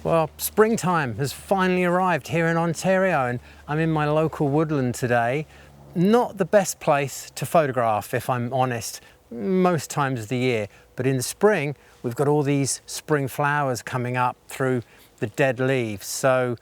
Well, springtime has finally arrived here in Ontario and I'm in my local woodland today. Not the best place to photograph, if I'm honest, most times of the year. But in the spring, we've got all these spring flowers coming up through the dead leaves. So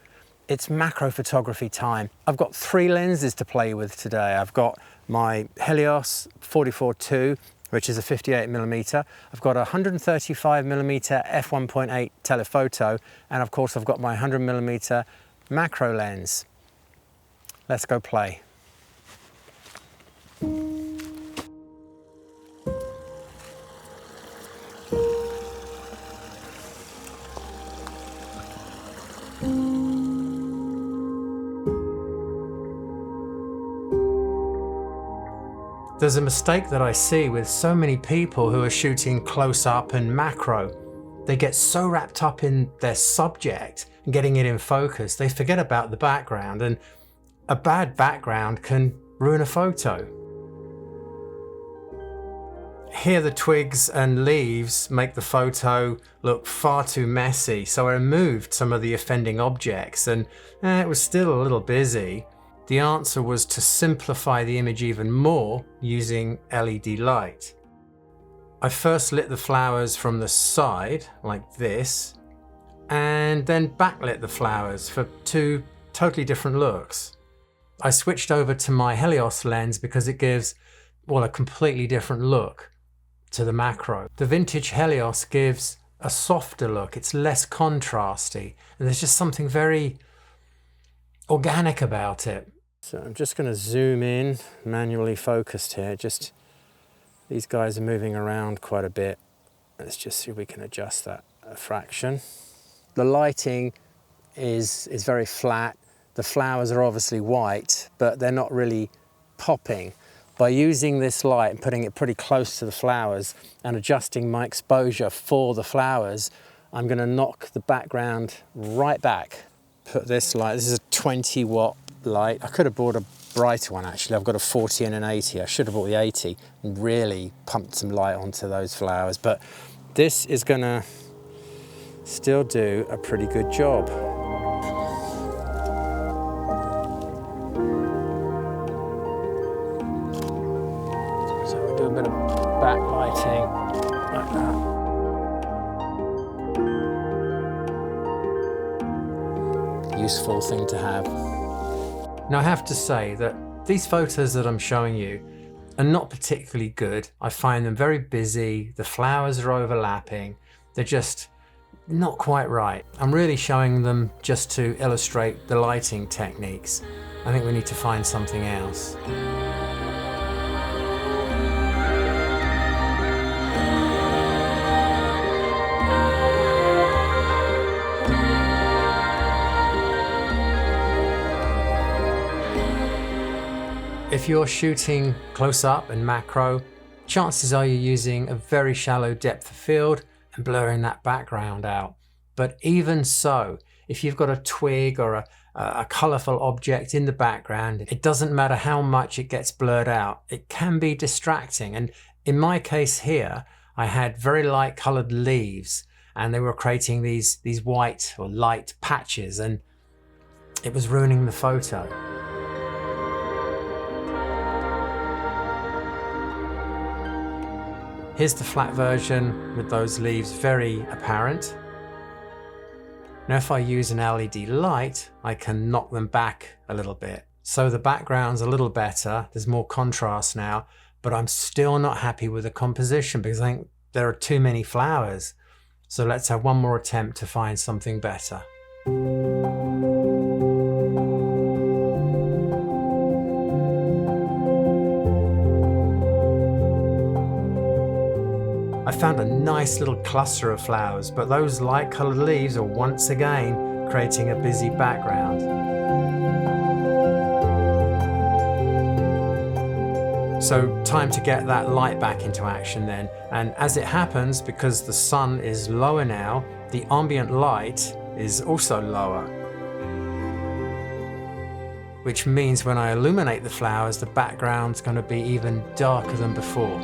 it's macro photography time. I've got 3 lenses to play with today. I've got my Helios 44-2, which is a 58mm. I've got a 135mm f1.8 telephoto, and of course I've got my 100mm macro lens. Let's go play. There's a mistake that I see with so many people who are shooting close up and macro. They get so wrapped up in their subject and getting it in focus, they forget about the background, and a bad background can ruin a photo. Here the twigs and leaves make the photo look far too messy, so I removed some of the offending objects, and it was still a little busy. The answer was to simplify the image even more using LED light. I first lit the flowers from the side, like this, and then backlit the flowers for 2 totally different looks. I switched over to my Helios lens because it gives, well, a completely different look to the macro. The vintage Helios gives a softer look, it's less contrasty, and there's just something very organic about it. So I'm just going to zoom in, manually focused here. Just these guys are moving around quite a bit. Let's just see if we can adjust that a fraction. The lighting is very flat. The flowers are obviously white, but they're not really popping. By using this light and putting it pretty close to the flowers and adjusting my exposure for the flowers, I'm going to knock the background right back. Put this light, this is a 20-watt light. I could have bought a brighter one actually. I've got a 40 and an 80. I should have bought the 80 and really pumped some light onto those flowers, but this is gonna still do a pretty good job. So we'll do a bit of backlighting like that. Useful thing to have. Now I have to say that these photos that I'm showing you are not particularly good. I find them very busy, the flowers are overlapping, they're just not quite right. I'm really showing them just to illustrate the lighting techniques. I think we need to find something else. If you're shooting close up and macro, chances are you're using a very shallow depth of field and blurring that background out. But even so, if you've got a twig or a colourful object in the background, it doesn't matter how much it gets blurred out. It can be distracting. And in my case here, I had very light coloured leaves and they were creating these white or light patches, and it was ruining the photo. Here's the flat version with those leaves very apparent. Now if I use an LED light, I can knock them back a little bit. So the background's a little better, there's more contrast now, but I'm still not happy with the composition because I think there are too many flowers. So let's have one more attempt to find something better. I found a nice little cluster of flowers, but those light coloured leaves are once again creating a busy background. So time to get that light back into action then. And as it happens, because the sun is lower now, the ambient light is also lower. Which means when I illuminate the flowers, the background's going to be even darker than before.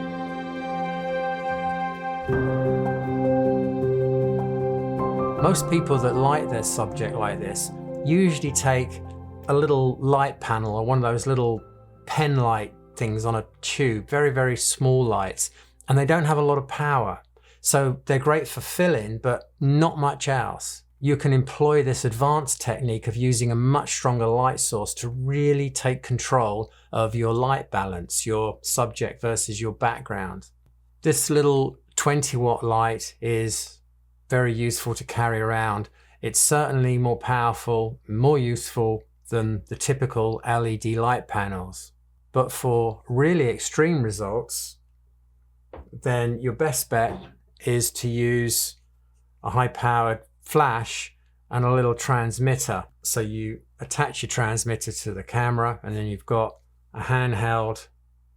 Most people that light their subject like this usually take a little light panel or one of those little pen light things on a tube, very, very small lights, and they don't have a lot of power. So they're great for filling, but not much else. You can employ this advanced technique of using a much stronger light source to really take control of your light balance, your subject versus your background. This little 20-watt light is very useful to carry around. It's certainly more powerful, more useful than the typical LED light panels. But for really extreme results, then your best bet is to use a high-powered flash and a little transmitter. So you attach your transmitter to the camera, and then you've got a handheld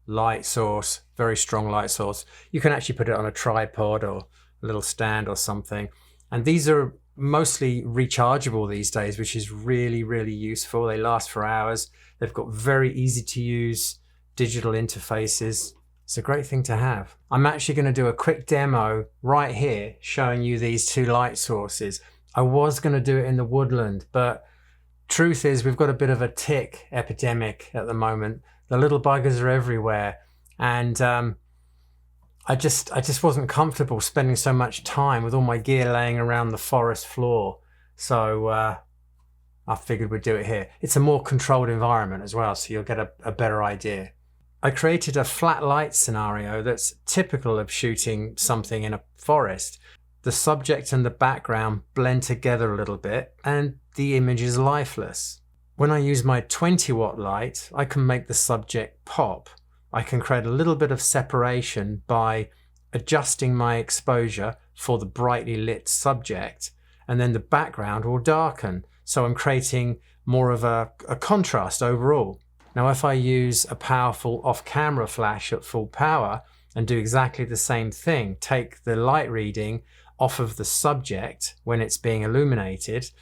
light source, very strong light source. You can actually put it on a tripod or a little stand or something. And these are mostly rechargeable these days, which is really, really useful. They last for hours. They've got very easy to use digital interfaces. It's a great thing to have. I'm actually going to do a quick demo right here showing you these two light sources. I was going to do it in the woodland, but truth is we've got a bit of a tick epidemic at the moment. The little buggers are everywhere, and I just wasn't comfortable spending so much time with all my gear laying around the forest floor. So I figured we'd do it here. It's a more controlled environment as well, so you'll get a better idea. I created a flat light scenario that's typical of shooting something in a forest. The subject and the background blend together a little bit, and the image is lifeless. When I use my 20-watt light, I can make the subject pop. I can create a little bit of separation by adjusting my exposure for the brightly lit subject, and then the background will darken. So I'm creating more of a contrast overall. Now, if I use a powerful off-camera flash at full power and do exactly the same thing, take the light reading off of the subject when it's being illuminated,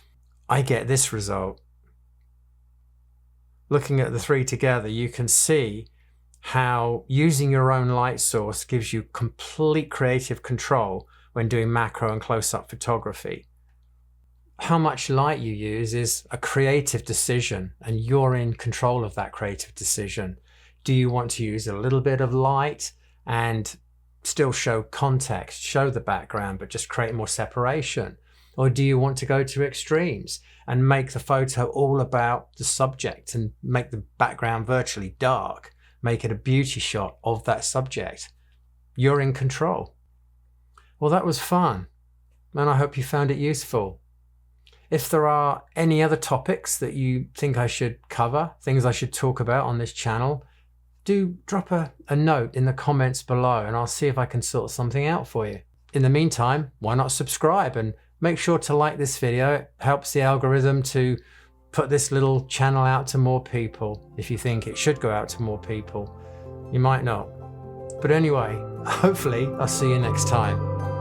I get this result. Looking at the three together, you can see how using your own light source gives you complete creative control when doing macro and close-up photography. How much light you use is a creative decision, and you're in control of that creative decision. Do you want to use a little bit of light and still show context, show the background, but just create more separation? Or do you want to go to extremes and make the photo all about the subject and make the background virtually dark, make it a beauty shot of that subject? You're in control. Well, that was fun, and I hope you found it useful. If there are any other topics that you think I should cover, things I should talk about on this channel, do drop a note in the comments below, and I'll see if I can sort something out for you. In the meantime, why not subscribe and make sure to like this video. It helps the algorithm to put this little channel out to more people. If you think it should go out to more people, you might not. But anyway, hopefully I'll see you next time.